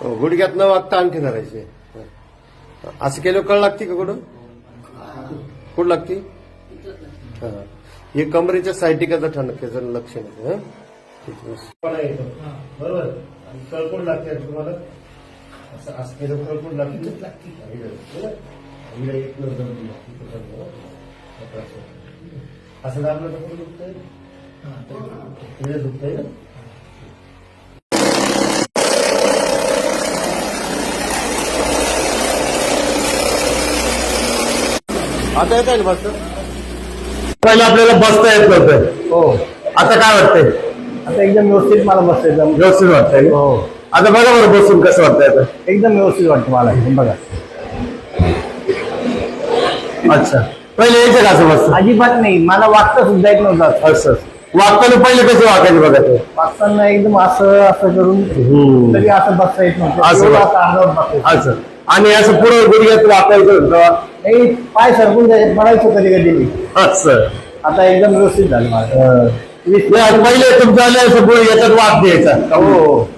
गुडघ्यात न वागता आणखी धरायचे. असं केलं कळ लागते का कुठं कुठं लागते? हे कमरेच्या सायटिकाचं ठणक्याचं लक्षण आहे. बरोबर. कळकुड लागते तुम्हाला असं केलं कळकुड लागते. असं दाबलं तर कुठं दुखतंय? दुखतंय ना. आता येत आहे बसत. पहिलं आपल्याला बसता येत नव्हतं. हो. आता काय वाटतंय? आता एकदम व्यवस्थित मला बसतं. एकदम व्यवस्थित वाटतंय. हो. आता बघा बरं बसून कसं वाटतंय आता. एकदम व्यवस्थित वाटतं मला. बघा. अच्छा. पहिले यायचं का असं बसतं? अजिबात नाही. मला वागता सुद्धा येत नव्हतं. असं वागताना पहिले कसं वागायचं बघा ते. वागताना एकदम असं असं करून तरी असं बसता येत नव्हतं. असं एवढं असं अर्धवट बसायचं. असं आणि असं पुढं गुडघ्यात वाकायचं होतं. नाही, पाय सरकून पडायचो कधी कधी. असं आता एकदम व्यवस्थित झालं मला. पहिले तुमचं आलं असं पुढे याच्यात वाद द्यायचा. हो.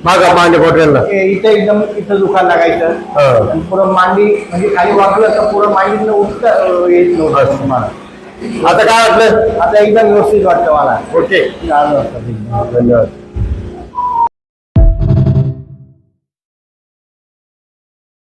मागा मांडे पोट्याला इथं एकदम इथं दुखायला लागायचं. आणि पुरं मांडी म्हणजे खाली वाकलं तर पुरं मांडीतलं उठता येत नव्हतं मला. आता काय वाटलं? आता एकदम व्यवस्थित वाटतं मला. ओके. धन्यवाद.